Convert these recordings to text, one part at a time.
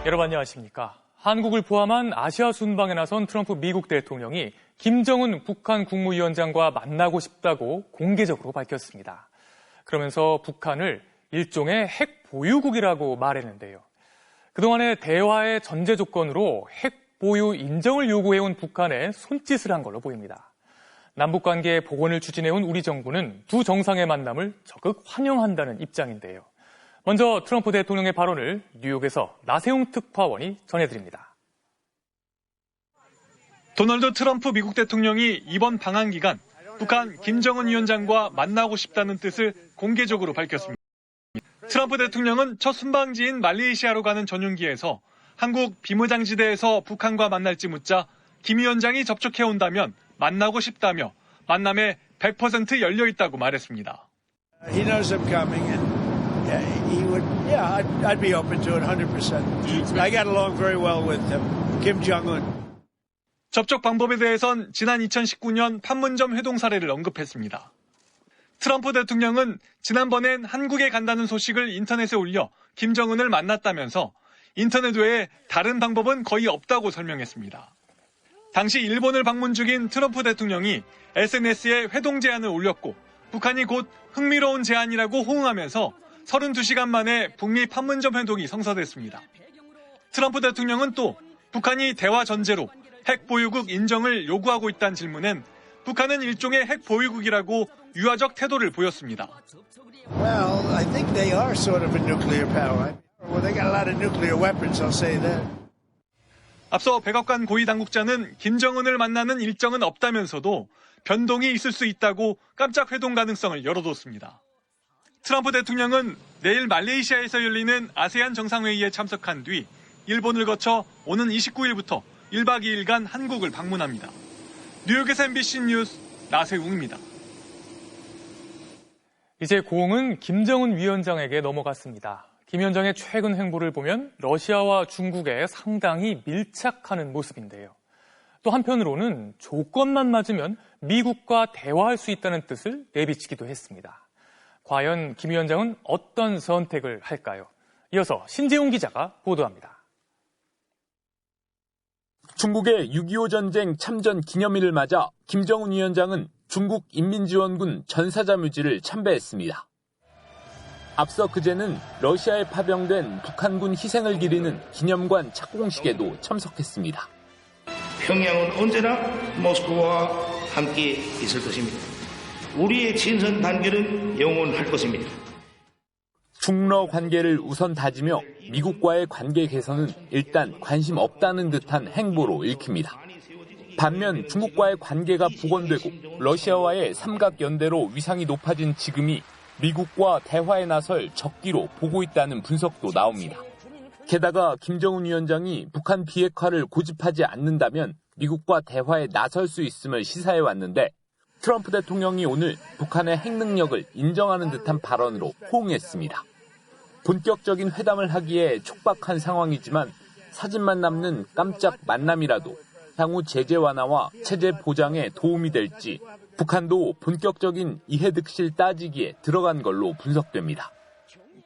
여러분 안녕하십니까. 한국을 포함한 아시아 순방에 나선 트럼프 미국 대통령이 김정은 북한 국무위원장과 만나고 싶다고 공개적으로 밝혔습니다. 그러면서 북한을 일종의 핵 보유국이라고 말했는데요. 그동안의 대화의 전제 조건으로 핵 보유 인정을 요구해온 북한에 손짓을 한 걸로 보입니다. 남북관계 복원을 추진해온 우리 정부는 두 정상의 만남을 적극 환영한다는 입장인데요. 먼저 트럼프 대통령의 발언을 뉴욕에서 나세웅 특파원이 전해드립니다. 도널드 트럼프 미국 대통령이 이번 방한 기간 북한 김정은 위원장과 만나고 싶다는 뜻을 공개적으로 밝혔습니다. 트럼프 대통령은 첫 순방지인 말레이시아로 가는 전용기에서 한국 비무장지대에서 북한과 만날지 묻자 김 위원장이 접촉해온다면 만나고 싶다며 만남에 100% 열려 있다고 말했습니다. He knows I'm coming and I'd be open to it 100%. I got along very well with Kim Jong-un. 접촉 방법에 대해선 지난 2019년 판문점 회동 사례를 언급했습니다. 트럼프 대통령은 지난번엔 한국에 간다는 소식을 인터넷에 올려 김정은을 만났다면서 인터넷 외에 다른 방법은 거의 없다고 설명했습니다. 당시 일본을 방문 중인 트럼프 대통령이 SNS에 회동 제안을 올렸고 북한이 곧 흥미로운 제안이라고 호응하면서 32시간 만에 북미 판문점 회동이 성사됐습니다. 트럼프 대통령은 또 북한이 대화 전제로 핵 보유국 인정을 요구하고 있다는 질문엔 북한은 일종의 핵 보유국이라고 유화적 태도를 보였습니다. Well, I think they are sort of a nuclear power. Well, they got a lot of nuclear weapons, I'll say that. 앞서 백악관 고위 당국자는 김정은을 만나는 일정은 없다면서도 변동이 있을 수 있다고 깜짝 회동 가능성을 열어뒀습니다. 트럼프 대통령은 내일 말레이시아에서 열리는 아세안 정상회의에 참석한 뒤 일본을 거쳐 오는 29일부터 1박 2일간 한국을 방문합니다. 뉴욕에서 MBC 뉴스 나세웅입니다. 이제 공은 김정은 위원장에게 넘어갔습니다. 김 위원장의 최근 행보를 보면 러시아와 중국에 상당히 밀착하는 모습인데요. 또 한편으로는 조건만 맞으면 미국과 대화할 수 있다는 뜻을 내비치기도 했습니다. 과연 김 위원장은 어떤 선택을 할까요? 이어서 신재용 기자가 보도합니다. 중국의 6.25 전쟁 참전 기념일을 맞아 김정은 위원장은 중국 인민지원군 전사자묘지를 참배했습니다. 앞서 그제는 러시아에 파병된 북한군 희생을 기리는 기념관 착공식에도 참석했습니다. 평양은 언제나 모스크바와 함께 있을 것입니다. 우리의 친선 단결은 영원할 것입니다. 중러 관계를 우선 다지며 미국과의 관계 개선은 일단 관심 없다는 듯한 행보로 읽힙니다. 반면 중국과의 관계가 복원되고 러시아와의 삼각연대로 위상이 높아진 지금이 미국과 대화에 나설 적기로 보고 있다는 분석도 나옵니다. 게다가 김정은 위원장이 북한 비핵화를 고집하지 않는다면 미국과 대화에 나설 수 있음을 시사해왔는데 트럼프 대통령이 오늘 북한의 핵 능력을 인정하는 듯한 발언으로 호응했습니다. 본격적인 회담을 하기에 촉박한 상황이지만 사진만 남는 깜짝 만남이라도 향후 제재 완화와 체제 보장에 도움이 될지 북한도 본격적인 이해득실 따지기에 들어간 걸로 분석됩니다.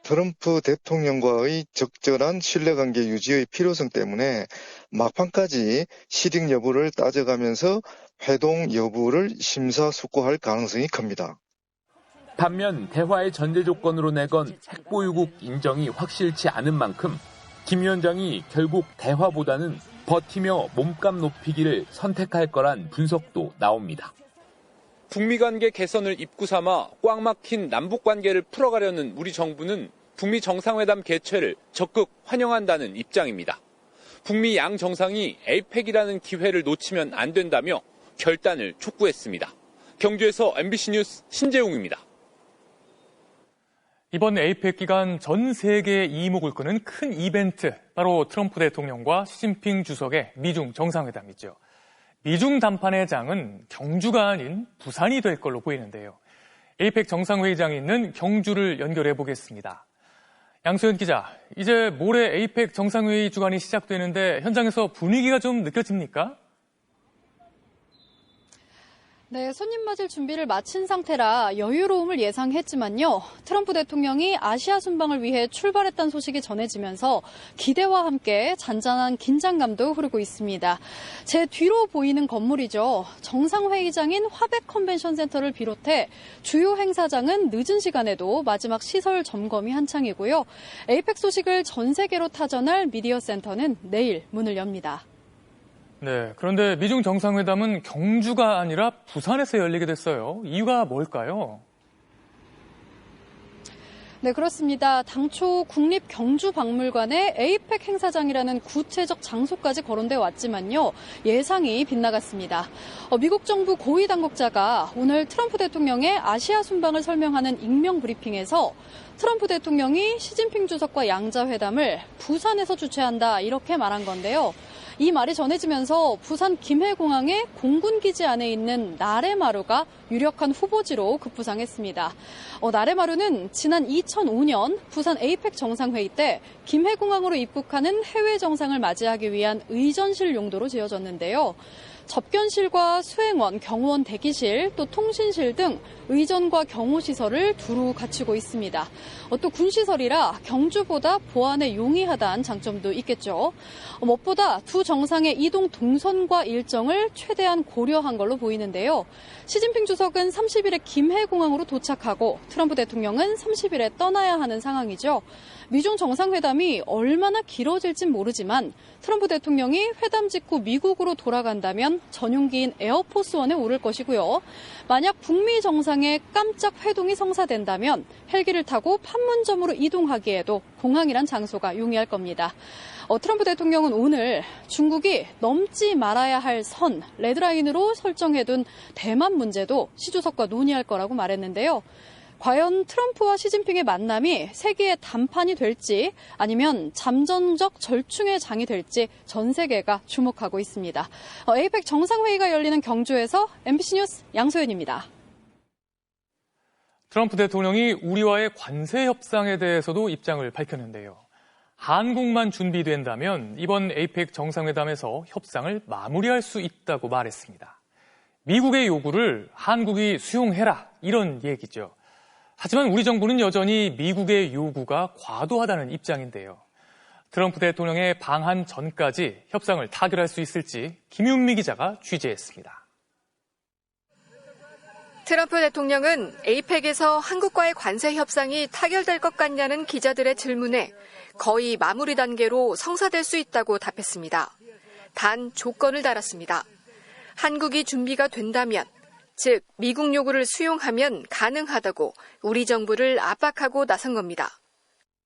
트럼프 대통령과의 적절한 신뢰관계 유지의 필요성 때문에 막판까지 실익 여부를 따져가면서 회동 여부를 심사숙고할 가능성이 큽니다. 반면 대화의 전제 조건으로 내건 핵보유국 인정이 확실치 않은 만큼 김 위원장이 결국 대화보다는 버티며 몸값 높이기를 선택할 거란 분석도 나옵니다. 북미 관계 개선을 입구 삼아 꽉 막힌 남북 관계를 풀어가려는 우리 정부는 북미 정상회담 개최를 적극 환영한다는 입장입니다. 북미 양 정상이 에이펙이라는 기회를 놓치면 안 된다며 결단을 촉구했습니다. 경주에서 MBC 뉴스 신재웅입니다. 이번 에이펙 기간 전 세계의 이목을 끄는 큰 이벤트, 바로 트럼프 대통령과 시진핑 주석의 미중 정상회담이죠. 미중 담판의 장은 경주가 아닌 부산이 될 걸로 보이는데요. 에이펙 정상회의장이 있는 경주를 연결해 보겠습니다. 양소연 기자, 이제 모레 에이펙 정상회의 주간이 시작되는데 현장에서 분위기가 좀 느껴집니까? 네, 손님 맞을 준비를 마친 상태라 여유로움을 예상했지만요. 트럼프 대통령이 아시아 순방을 위해 출발했다는 소식이 전해지면서 기대와 함께 잔잔한 긴장감도 흐르고 있습니다. 제 뒤로 보이는 건물이죠. 정상회의장인 화백 컨벤션 센터를 비롯해 주요 행사장은 늦은 시간에도 마지막 시설 점검이 한창이고요. 에이펙 소식을 전 세계로 타전할 미디어 센터는 내일 문을 엽니다. 네, 그런데 미중 정상회담은 경주가 아니라 부산에서 열리게 됐어요. 이유가 뭘까요? 네, 그렇습니다. 당초 국립경주박물관에 에이펙 행사장이라는 구체적 장소까지 거론돼 왔지만요. 예상이 빗나갔습니다. 미국 정부 고위 당국자가 오늘 트럼프 대통령의 아시아 순방을 설명하는 익명 브리핑에서 트럼프 대통령이 시진핑 주석과 양자회담을 부산에서 주최한다 이렇게 말한 건데요. 이 말이 전해지면서 부산 김해공항의 공군기지 안에 있는 나래마루가 유력한 후보지로 급부상했습니다. 나래마루는 지난 2005년 부산 에이펙 정상회의 때 김해공항으로 입국하는 해외 정상을 맞이하기 위한 의전실 용도로 지어졌는데요. 접견실과 수행원, 경호원 대기실, 또 통신실 등 의전과 경호시설을 두루 갖추고 있습니다. 또 군시설이라 경주보다 보안에 용이하다는 장점도 있겠죠. 무엇보다 두 정상의 이동 동선과 일정을 최대한 고려한 걸로 보이는데요. 시진핑 주석은 30일에 김해공항으로 도착하고 트럼프 대통령은 30일에 떠나야 하는 상황이죠. 미중 정상회담이 얼마나 길어질진 모르지만 트럼프 대통령이 회담 직후 미국으로 돌아간다면 전용기인 에어포스원에 오를 것이고요. 만약 북미 정상의 깜짝 회동이 성사된다면 헬기를 타고 판문점으로 이동하기에도 공항이란 장소가 용이할 겁니다. 트럼프 대통령은 오늘 중국이 넘지 말아야 할 선, 레드라인으로 설정해둔 대만 문제도 시 주석과 논의할 거라고 말했는데요. 과연 트럼프와 시진핑의 만남이 세계의 단판이 될지 아니면 잠정적 절충의 장이 될지 전 세계가 주목하고 있습니다. 에이펙 정상회의가 열리는 경주에서 MBC 뉴스 양소연입니다. 트럼프 대통령이 우리와의 관세 협상에 대해서도 입장을 밝혔는데요. 한국만 준비된다면 이번 에이펙 정상회담에서 협상을 마무리할 수 있다고 말했습니다. 미국의 요구를 한국이 수용해라 이런 얘기죠. 하지만 우리 정부는 여전히 미국의 요구가 과도하다는 입장인데요. 트럼프 대통령의 방한 전까지 협상을 타결할 수 있을지 김윤미 기자가 취재했습니다. 트럼프 대통령은 에이펙에서 한국과의 관세 협상이 타결될 것 같냐는 기자들의 질문에 거의 마무리 단계로 성사될 수 있다고 답했습니다. 단 조건을 달았습니다. 한국이 준비가 된다면, 즉 미국 요구를 수용하면 가능하다고 우리 정부를 압박하고 나선 겁니다.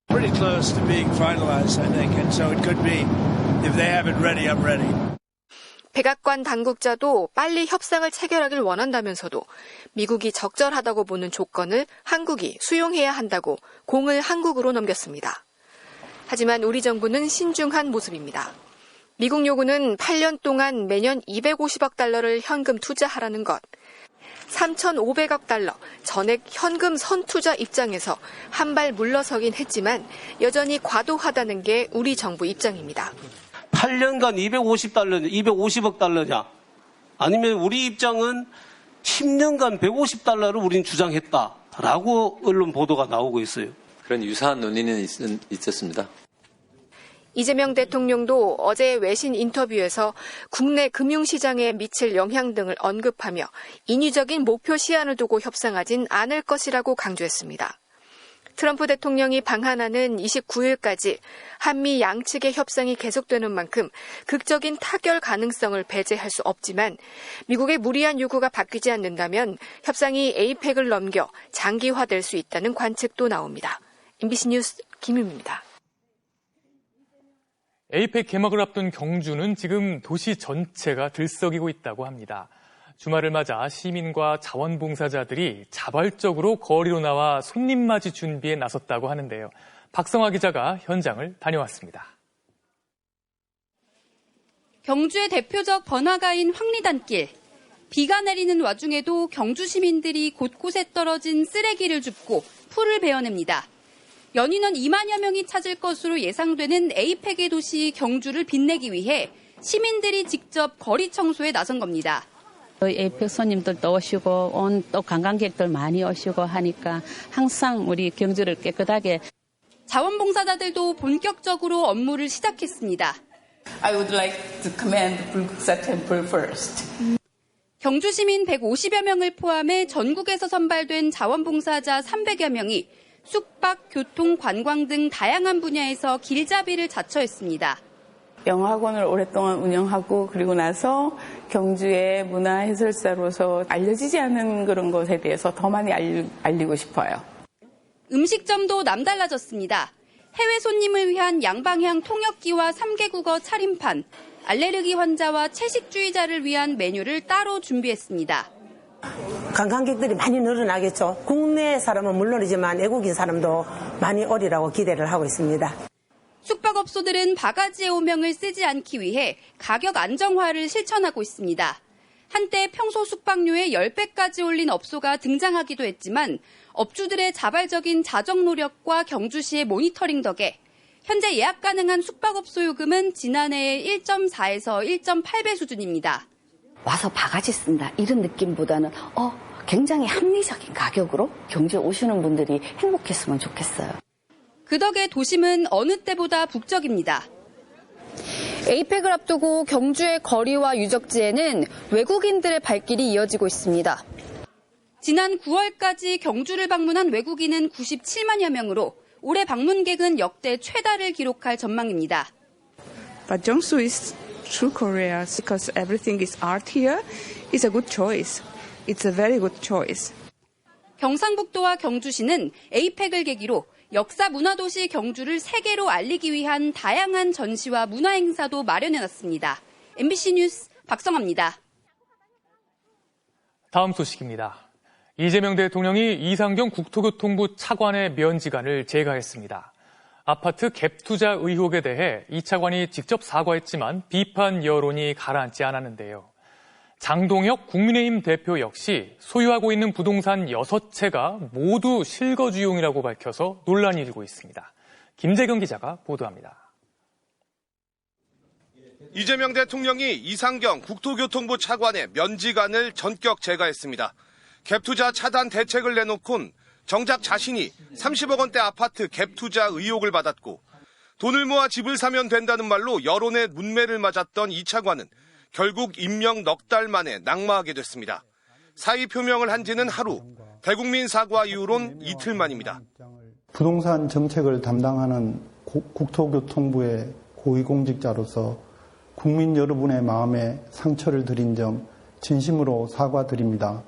Pretty close to being finalized, I think, and so it could be if they have it ready, I'm ready. 백악관 당국자도 빨리 협상을 체결하길 원한다면서도 미국이 적절하다고 보는 조건을 한국이 수용해야 한다고 공을 한국으로 넘겼습니다. 하지만 우리 정부는 신중한 모습입니다. 미국 요구는 8년 동안 매년 250억 달러를 현금 투자하라는 것, 3,500억 달러 전액 현금 선투자 입장에서 한 발 물러서긴 했지만 여전히 과도하다는 게 우리 정부 입장입니다. 8년간 250억 달러냐? 아니면 우리 입장은 10년간 150달러를 우리는 주장했다라고 언론 보도가 나오고 있어요. 그런 유사한 논의는 있었습니다. 이재명 대통령도 어제 외신 인터뷰에서 국내 금융시장에 미칠 영향 등을 언급하며 인위적인 목표 시한을 두고 협상하진 않을 것이라고 강조했습니다. 트럼프 대통령이 방한하는 29일까지 한미 양측의 협상이 계속되는 만큼 극적인 타결 가능성을 배제할 수 없지만 미국의 무리한 요구가 바뀌지 않는다면 협상이 에이펙을 넘겨 장기화될 수 있다는 관측도 나옵니다. MBC 뉴스 김윤미입니다. 에이펙 개막을 앞둔 경주는 지금 도시 전체가 들썩이고 있다고 합니다. 주말을 맞아 시민과 자원봉사자들이 자발적으로 거리로 나와 손님 맞이 준비에 나섰다고 하는데요. 박성화 기자가 현장을 다녀왔습니다. 경주의 대표적 번화가인 황리단길. 비가 내리는 와중에도 경주 시민들이 곳곳에 떨어진 쓰레기를 줍고 풀을 베어냅니다. 연인원 2만여 명이 찾을 것으로 예상되는 에이펙의 도시 경주를 빛내기 위해 시민들이 직접 거리 청소에 나선 겁니다. 에이펙 손님들도 오시고 또 관광객들 많이 오시고 하니까 항상 우리 경주를 깨끗하게. 자원봉사자들도 본격적으로 업무를 시작했습니다. I would like to commend 불국사 템플 first. 경주 시민 150여 명을 포함해 전국에서 선발된 자원봉사자 300여 명이 숙박, 교통, 관광 등 다양한 분야에서 길잡이를 자처했습니다. 영어학원을 오랫동안 운영하고 그리고 나서 경주의 문화해설사로서 알려지지 않은 그런 것에 대해서 더 많이 알리고 싶어요. 음식점도 남달라졌습니다. 해외 손님을 위한 양방향 통역기와 3개국어 차림판, 알레르기 환자와 채식주의자를 위한 메뉴를 따로 준비했습니다. 관광객들이 많이 늘어나겠죠. 국내 사람은 물론이지만 외국인 사람도 많이 오리라고 기대를 하고 있습니다. 숙박업소들은 바가지의 오명을 쓰지 않기 위해 가격 안정화를 실천하고 있습니다. 한때 평소 숙박료의 10배까지 올린 업소가 등장하기도 했지만 업주들의 자발적인 자정 노력과 경주시의 모니터링 덕에 현재 예약 가능한 숙박업소 요금은 지난해의 1.4에서 1.8배 수준입니다. 와서 바가지 쓴다 이런 느낌보다는 굉장히 합리적인 가격으로 경주에 오시는 분들이 행복했으면 좋겠어요. 그 덕에 도심은 어느 때보다 북적입니다. 에이펙을 앞두고 경주의 거리와 유적지에는 외국인들의 발길이 이어지고 있습니다. 지난 9월까지 경주를 방문한 외국인은 97만여 명으로 올해 방문객은 역대 최다를 기록할 전망입니다. But Jeongsu is true Korea because everything is art here. It's a good choice. It's a very good choice. 경상북도와 경주시는 에이펙을 계기로 역사 문화도시 경주를 세계로 알리기 위한 다양한 전시와 문화 행사도 마련해놨습니다. MBC 뉴스 박성아입니다. 다음 소식입니다. 이재명 대통령이 이상경 국토교통부 차관의 면직안을 제거했습니다. 아파트 갭 투자 의혹에 대해 이 차관이 직접 사과했지만 비판 여론이 가라앉지 않았는데요. 장동혁 국민의힘 대표 역시 소유하고 있는 부동산 6채가 모두 실거주용이라고 밝혀서 논란이 일고 있습니다. 김재경 기자가 보도합니다. 이재명 대통령이 이상경 국토교통부 차관의 면직안을 전격 제거했습니다. 갭투자 차단 대책을 내놓곤 정작 자신이 30억 원대 아파트 갭투자 의혹을 받았고 돈을 모아 집을 사면 된다는 말로 여론의 문매를 맞았던 이 차관은 결국 임명 넉 달 만에 낙마하게 됐습니다. 사의 표명을 한 지는 하루, 대국민 사과 이후론 이틀 만입니다. 부동산 정책을 담당하는 국토교통부의 고위공직자로서 국민 여러분의 마음에 상처를 드린 점 진심으로 사과드립니다.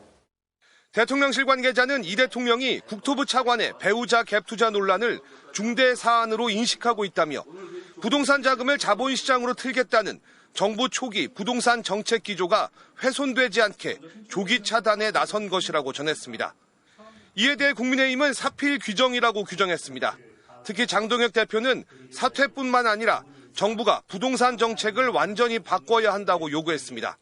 대통령실 관계자는 이 대통령이 국토부 차관의 배우자 갭 투자 논란을 중대 사안으로 인식하고 있다며 부동산 자금을 자본시장으로 틀겠다는 정부 초기 부동산 정책 기조가 훼손되지 않게 조기 차단에 나선 것이라고 전했습니다. 이에 대해 국민의힘은 사필 규정이라고 규정했습니다. 특히 장동혁 대표는 사퇴뿐만 아니라 정부가 부동산 정책을 완전히 바꿔야 한다고 요구했습니다.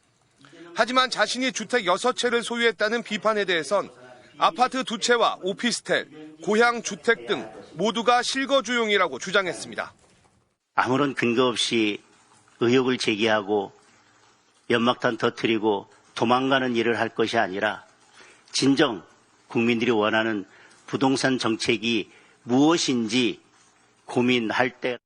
하지만 자신이 주택 6채를 소유했다는 비판에 대해선 아파트 2채와 오피스텔, 고향 주택 등 모두가 실거주용이라고 주장했습니다. 아무런 근거 없이 의혹을 제기하고 연막탄 터뜨리고 도망가는 일을 할 것이 아니라 진정 국민들이 원하는 부동산 정책이 무엇인지 고민할 때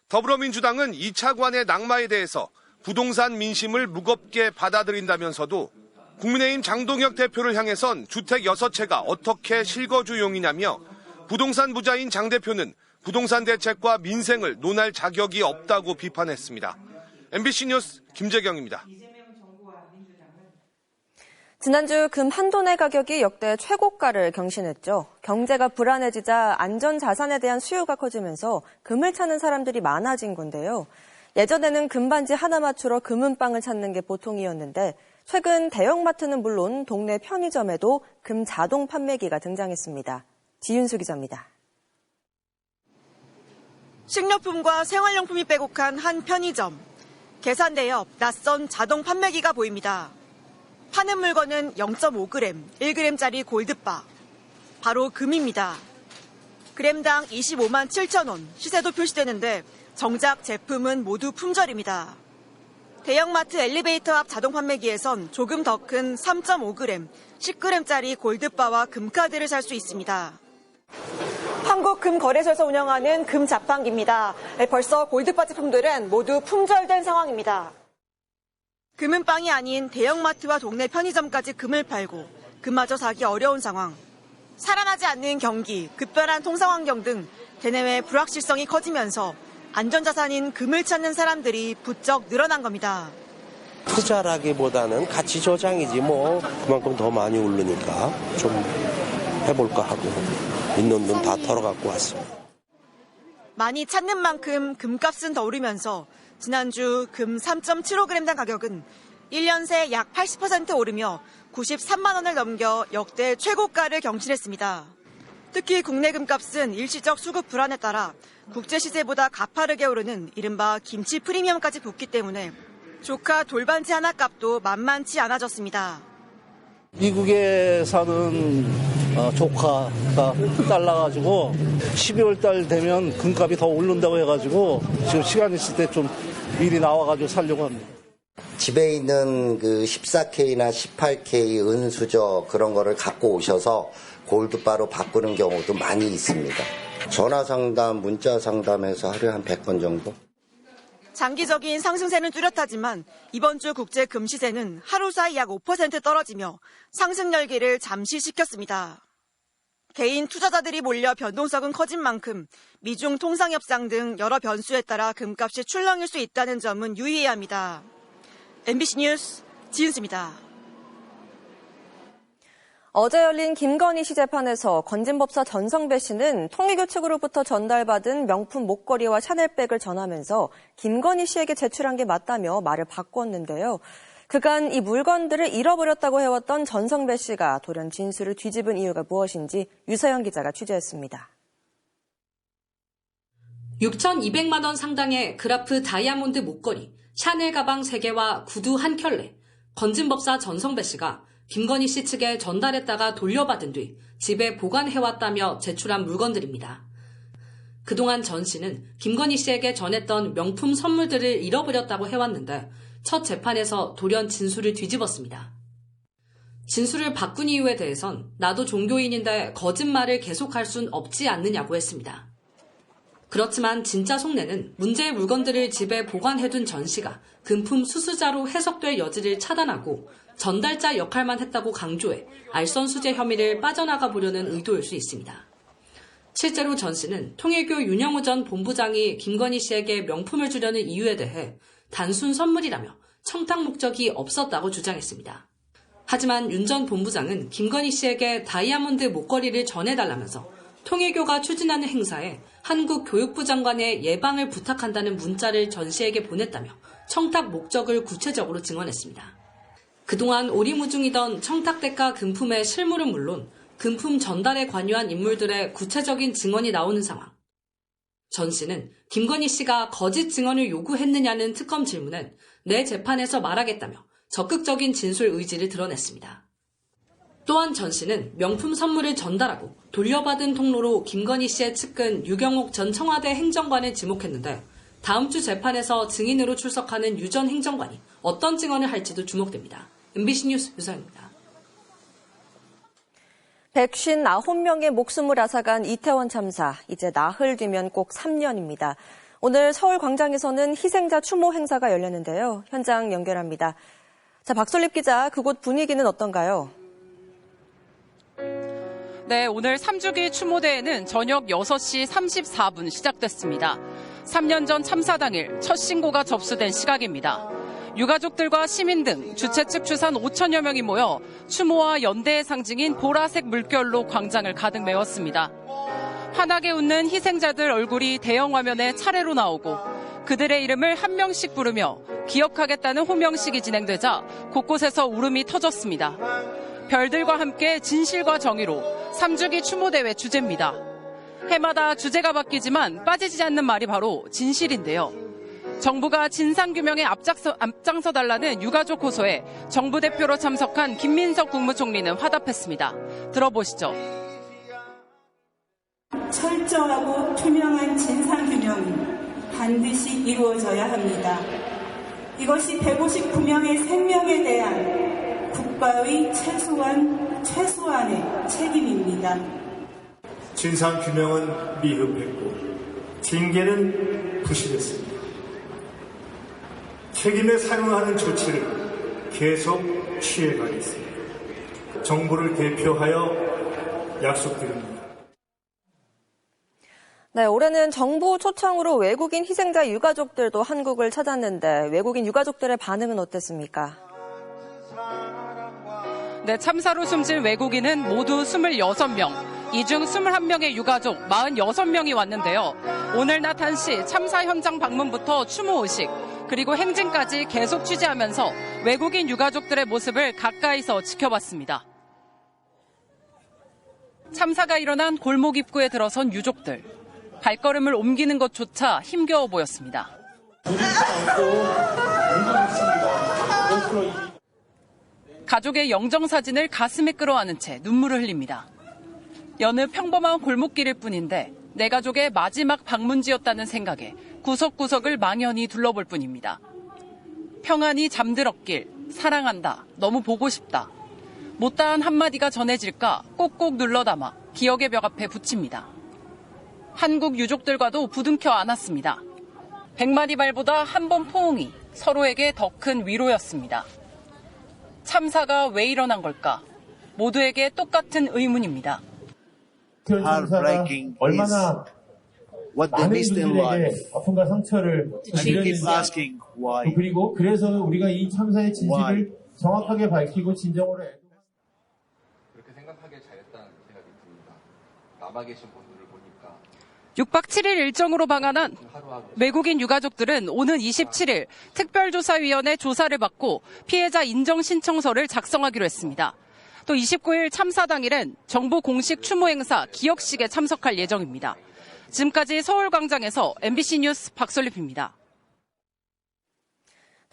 더불어민주당은 이 차관의 낙마에 대해서 부동산 민심을 무겁게 받아들인다면서도 국민의힘 장동혁 대표를 향해선 주택 6채가 어떻게 실거주용이냐며 부동산 부자인 장 대표는 부동산 대책과 민생을 논할 자격이 없다고 비판했습니다. MBC 뉴스 김재경입니다. 지난주 금 한돈의 가격이 역대 최고가를 경신했죠. 경제가 불안해지자 안전자산에 대한 수요가 커지면서 금을 찾는 사람들이 많아진 건데요. 예전에는 금반지 하나 맞추러 금은방을 찾는 게 보통이었는데 최근 대형마트는 물론 동네 편의점에도 금 자동 판매기가 등장했습니다. 지윤수 기자입니다. 식료품과 생활용품이 빼곡한 한 편의점. 계산대 옆 낯선 자동 판매기가 보입니다. 파는 물건은 0.5g, 1g짜리 골드바. 바로 금입니다. 그램당 25만 7천 원, 시세도 표시되는데 정작 제품은 모두 품절입니다. 대형마트 엘리베이터 앞 자동 판매기에선 조금 더 큰 3.5g, 10g짜리 골드바와 금카드를 살 수 있습니다. 한국금거래소에서 운영하는 금자판기입니다. 벌써 골드바 제품들은 모두 품절된 상황입니다. 금은 빵이 아닌 대형마트와 동네 편의점까지 금을 팔고 금마저 사기 어려운 상황. 살아나지 않는 경기, 급변한 통상환경 등 대내외 불확실성이 커지면서 안전자산인 금을 찾는 사람들이 부쩍 늘어난 겁니다. 투자라기보다는 가치 조장이지 뭐 그만큼 더 많이 오르니까 좀 해볼까 하고 있는 돈 다 털어갖고 왔습니다. 많이 찾는 만큼 금값은 더 오르면서 지난주 금 3.75g당 가격은 1년 새 약 80% 오르며 93만 원을 넘겨 역대 최고가를 경신했습니다. 특히 국내 금값은 일시적 수급 불안에 따라 국제 시세보다 가파르게 오르는 이른바 김치 프리미엄까지 붙기 때문에 조카 돌반지 하나 값도 만만치 않아졌습니다. 미국에 사는 조카가 달라가지고 12월 달 되면 금값이 더 오른다고 해가지고 지금 시간 있을 때 좀 미리 나와가지고 살려고 합니다. 집에 있는 그 14K나 18K 은수저 그런 거를 갖고 오셔서 골드바로 바꾸는 경우도 많이 있습니다. 전화 상담, 문자 상담에서 하루에 한 100건 정도. 장기적인 상승세는 뚜렷하지만 이번 주 국제 금 시세는 하루 사이 약 5% 떨어지며 상승 열기를 잠시 식혔습니다. 개인 투자자들이 몰려 변동성은 커진 만큼 미중 통상협상 등 여러 변수에 따라 금값이 출렁일 수 있다는 점은 유의해야 합니다. MBC 뉴스 지은수입니다. 어제 열린 김건희 씨 재판에서 건진법사 전성배 씨는 통일교 측으로부터 전달받은 명품 목걸이와 샤넬백을 전하면서 김건희 씨에게 제출한 게 맞다며 말을 바꿨는데요. 그간 이 물건들을 잃어버렸다고 해왔던 전성배 씨가 돌연 진술을 뒤집은 이유가 무엇인지 유서영 기자가 취재했습니다. 6,200만 원 상당의 그라프 다이아몬드 목걸이, 샤넬 가방 3개와 구두 1켤레, 건진법사 전성배 씨가 김건희 씨 측에 전달했다가 돌려받은 뒤 집에 보관해왔다며 제출한 물건들입니다. 그동안 전 씨는 김건희 씨에게 전했던 명품 선물들을 잃어버렸다고 해왔는데 첫 재판에서 돌연 진술을 뒤집었습니다. 진술을 바꾼 이유에 대해선 나도 종교인인데 거짓말을 계속할 순 없지 않느냐고 했습니다. 그렇지만 진짜 속내는 문제의 물건들을 집에 보관해둔 전 씨가 금품 수수자로 해석될 여지를 차단하고 전달자 역할만 했다고 강조해 알선수재 혐의를 빠져나가 보려는 의도일 수 있습니다. 실제로 전 씨는 통일교 윤영우 전 본부장이 김건희 씨에게 명품을 주려는 이유에 대해 단순 선물이라며 청탁 목적이 없었다고 주장했습니다. 하지만 윤 전 본부장은 김건희 씨에게 다이아몬드 목걸이를 전해달라면서 통일교가 추진하는 행사에 한국 교육부 장관의 예방을 부탁한다는 문자를 전 씨에게 보냈다며 청탁 목적을 구체적으로 증언했습니다. 그동안 오리무중이던 청탁대가 금품의 실물은 물론 금품 전달에 관여한 인물들의 구체적인 증언이 나오는 상황. 전 씨는 김건희 씨가 거짓 증언을 요구했느냐는 특검 질문엔 내 재판에서 말하겠다며 적극적인 진술 의지를 드러냈습니다. 또한 전 씨는 명품 선물을 전달하고 돌려받은 통로로 김건희 씨의 측근 유경옥 전 청와대 행정관을 지목했는데 다음 주 재판에서 증인으로 출석하는 유 전 행정관이 어떤 증언을 할지도 주목됩니다. MBC 뉴스 유서입니다. 159명의 목숨을 앗아간 이태원 참사, 이제 나흘 뒤면 꼭 3년입니다. 오늘 서울 광장에서는 희생자 추모 행사가 열렸는데요. 현장 연결합니다. 자, 박솔립 기자, 그곳 분위기는 어떤가요? 네, 오늘 3주기 추모대회는 저녁 6시 34분 시작됐습니다. 3년 전 참사 당일 첫 신고가 접수된 시각입니다. 유가족들과 시민 등 주최 측 추산 5천여 명이 모여 추모와 연대의 상징인 보라색 물결로 광장을 가득 메웠습니다. 환하게 웃는 희생자들 얼굴이 대형 화면에 차례로 나오고 그들의 이름을 한 명씩 부르며 기억하겠다는 호명식이 진행되자 곳곳에서 울음이 터졌습니다. 별들과 함께 진실과 정의로 3주기 추모대회 주제입니다. 해마다 주제가 바뀌지만 빠지지 않는 말이 바로 진실인데요. 정부가 진상규명에 앞장서달라는 유가족 호소에 정부 대표로 참석한 김민석 국무총리는 화답했습니다. 들어보시죠. 철저하고 투명한 진상규명이 반드시 이루어져야 합니다. 이것이 159명의 생명에 대한 국가의 최소한의 책임입니다. 진상규명은 미흡했고 징계는 부실했습니다. 책임에 상응하는 조치를 계속 취해가겠습니다. 정부를 대표하여 약속드립니다. 네, 올해는 정부 초청으로 외국인 희생자 유가족들도 한국을 찾았는데 외국인 유가족들의 반응은 어땠습니까? 네, 참사로 숨진 외국인은 모두 26명, 이 중 21명의 유가족 46명이 왔는데요. 오늘 낮 1시 참사 현장 방문부터 추모 의식, 그리고 행진까지 계속 취재하면서 외국인 유가족들의 모습을 가까이서 지켜봤습니다. 참사가 일어난 골목 입구에 들어선 유족들. 발걸음을 옮기는 것조차 힘겨워 보였습니다. 가족의 영정사진을 가슴에 끌어안은 채 눈물을 흘립니다. 여느 평범한 골목길일 뿐인데 내 가족의 마지막 방문지였다는 생각에 구석구석을 망연히 둘러볼 뿐입니다. 평안히 잠들었길, 사랑한다, 너무 보고 싶다. 못다한 한마디가 전해질까 꼭꼭 눌러담아 기억의 벽 앞에 붙입니다. 한국 유족들과도 부둥켜 안았습니다. 100마리 발보다 한 번 포옹이 서로에게 더 큰 위로였습니다. 참사가 왜 일어난 걸까? 모두에게 똑같은 의문입니다. 참사가 얼마나 많은 분들에게 아픔과 상처를 안겼는지, 그리고 그래서 우리가 이 참사의 진실을 정확하게 밝히고 진정으로 그렇게 생각하게 잘했다는 생각이 듭니다. 남아 계신 분들을 보니까 6박 7일 일정으로 방한한 외국인 유가족들은 오는 27일 특별조사위원회 조사를 받고 피해자 인정 신청서를 작성하기로 했습니다. 또 29일 참사 당일엔 정부 공식 추모 행사 기억식에 참석할 예정입니다. 지금까지 서울광장에서 MBC 뉴스 박솔립입니다.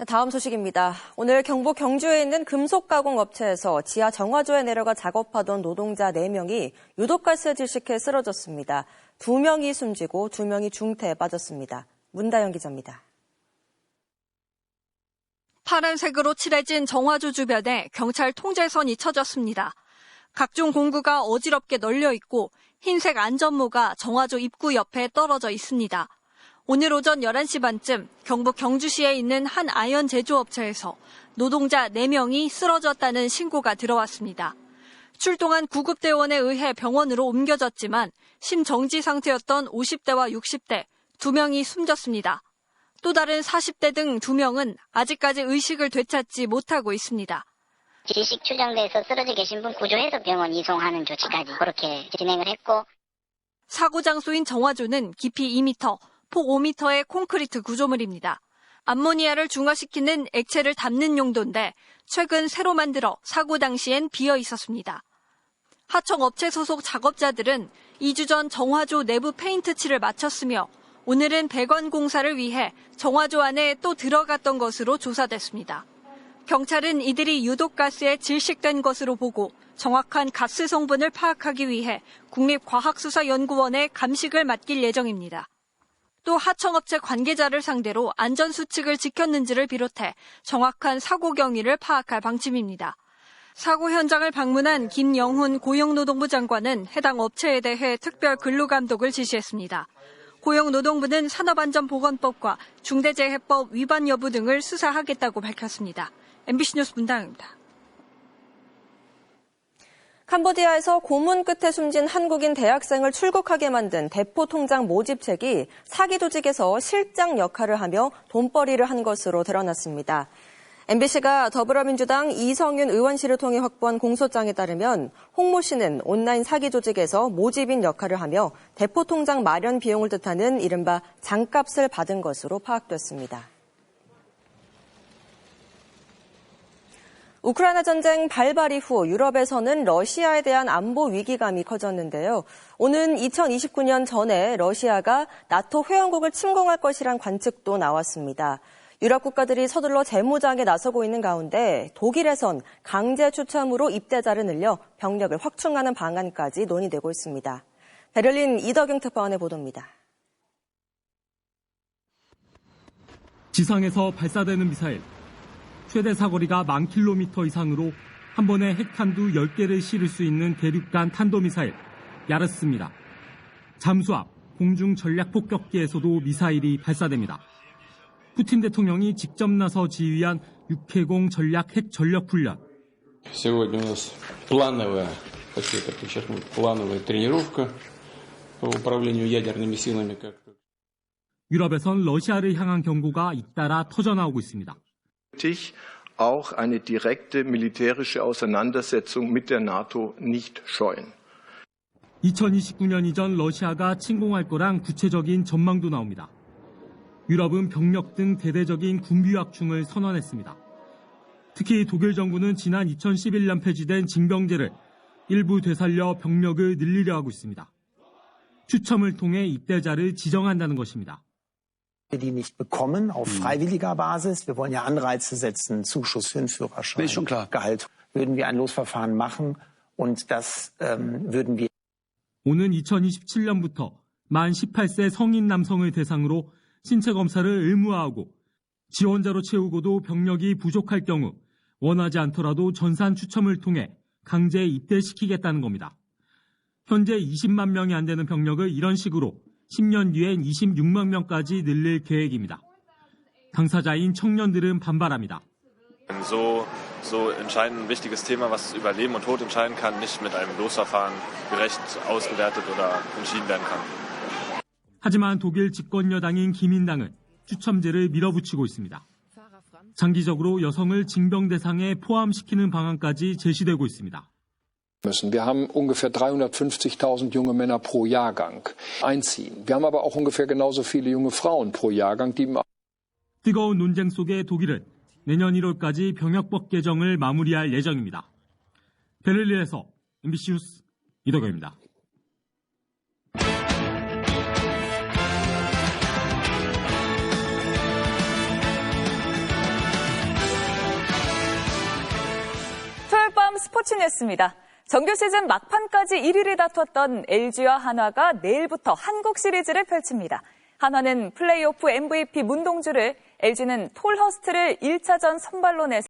다음 소식입니다. 오늘 경북 경주에 있는 금속가공업체에서 지하 정화조에 내려가 작업하던 노동자 4명이 유독가스에 질식해 쓰러졌습니다. 2명이 숨지고 2명이 중태에 빠졌습니다. 문다영 기자입니다. 파란색으로 칠해진 정화조 주변에 경찰 통제선이 쳐졌습니다. 각종 공구가 어지럽게 널려 있고 흰색 안전모가 정화조 입구 옆에 떨어져 있습니다. 오늘 오전 11시 반쯤 경북 경주시에 있는 한 아연 제조업체에서 노동자 4명이 쓰러졌다는 신고가 들어왔습니다. 출동한 구급대원에 의해 병원으로 옮겨졌지만 심정지 상태였던 50대와 60대 2명이 숨졌습니다. 또 다른 40대 등 2명은 아직까지 의식을 되찾지 못하고 있습니다. 질식 추정돼서 쓰러져 계신 분 구조해서 병원 이송하는 조치까지 그렇게 진행을 했고, 사고 장소인 정화조는 깊이 2m, 폭 5m의 콘크리트 구조물입니다. 암모니아를 중화시키는 액체를 담는 용도인데 최근 새로 만들어 사고 당시엔 비어 있었습니다. 하청업체 소속 작업자들은 2주 전 정화조 내부 페인트 칠을 마쳤으며 오늘은 배관 공사를 위해 정화조 안에 또 들어갔던 것으로 조사됐습니다. 경찰은 이들이 유독가스에 질식된 것으로 보고 정확한 가스 성분을 파악하기 위해 국립과학수사연구원에 감식을 맡길 예정입니다. 또 하청업체 관계자를 상대로 안전수칙을 지켰는지를 비롯해 정확한 사고 경위를 파악할 방침입니다. 사고 현장을 방문한 김영훈 고용노동부 장관은 해당 업체에 대해 특별 근로감독을 지시했습니다. 고용노동부는 산업안전보건법과 중대재해법 위반 여부 등을 수사하겠다고 밝혔습니다. MBC 뉴스 문다영입니다. 캄보디아에서 고문 끝에 숨진 한국인 대학생을 출국하게 만든 대포 통장 모집책이 사기 조직에서 실장 역할을 하며 돈벌이를 한 것으로 드러났습니다. MBC가 더불어민주당 이성윤 의원실을 통해 확보한 공소장에 따르면 홍모 씨는 온라인 사기 조직에서 모집인 역할을 하며 대포 통장 마련 비용을 뜻하는 이른바 장값을 받은 것으로 파악됐습니다. 우크라이나 전쟁 발발 이후 유럽에서는 러시아에 대한 안보 위기감이 커졌는데요. 오는 2029년 전에 러시아가 나토 회원국을 침공할 것이란 관측도 나왔습니다. 유럽 국가들이 서둘러 재무장에 나서고 있는 가운데 독일에선 강제 추첨으로 입대자를 늘려 병력을 확충하는 방안까지 논의되고 있습니다. 베를린 이덕영 특파원의 보도입니다. 지상에서 발사되는 미사일. 최대 사거리가 10,000km 이상으로 한 번에 핵탄두 10개를 실을 수 있는 대륙간 탄도미사일 야르스입니다. 잠수함, 공중 전략 폭격기에서도 미사일이 발사됩니다. 푸틴 대통령이 직접 나서 지휘한 육해공 전략 핵 전력 훈련. Сегодня у нас плановая, хочу это подчеркнуть, плановая тренировка по управлению ядерными силами. 유럽에선 러시아를 향한 경고가 잇따라 터져나오고 있습니다. auch eine direkte militärische Auseinandersetzung mit der NATO nicht scheuen. 2029년 이전 러시아가 침공할 거란 구체적인 전망도 나옵니다. 유럽은 병력 등 대대적인 군비 확충을 선언했습니다. 특히 독일 정부는 지난 2011년 폐지된 징병제를 일부 되살려 병력을 늘리려 하고 있습니다. 추첨을 통해 입대자를 지정한다는 것입니다. Die nicht bekommen auf freiwilliger Basis. Wir wollen ja Anreize setzen, Zuschuss für den Führerschein, Gehalt. Würden wir ein Losverfahren machen und das würden wir. 오는 2027년부터 만 18세 성인 남성을 대상으로 신체 검사를 의무화하고 지원자로 채우고도 병력이 부족할 경우 원하지 않더라도 전산 추첨을 통해 강제 입대시키겠다는 겁니다. 현재 20만 명이 안 되는 병력을 이런 식으로 10년 뒤엔 26만 명까지 늘릴 계획입니다. 당사자인 청년들은 반발합니다. So entscheidend ein wichtiges Thema, was über Leben und Tod entscheiden kann, nicht mit einem Losverfahren gerecht ausgewertet oder entschieden werden kann. 하지만 독일 집권 여당인 기민당은 추첨제를 밀어붙이고 있습니다. 장기적으로 여성을 징병 대상에 포함시키는 방안까지 제시되고 있습니다. Wir haben ungefähr 350.000 junge Männer pro Jahrgang einziehen. Wir haben aber auch ungefähr genauso viele junge Frauen pro Jahrgang, die 뜨거운 논쟁 속에 독일은 내년 1월까지 병역법 개정을 마무리할 예정입니다. 베를린에서 MBC 뉴스 이덕영입니다. 토요일 밤 스포츠 뉴스입니다. 정규 시즌 막판까지 1위를 다퉜던 LG와 한화가 내일부터 한국 시리즈를 펼칩니다. 한화는 플레이오프 MVP 문동주를, LG는 톨허스트를 1차전 선발로 내서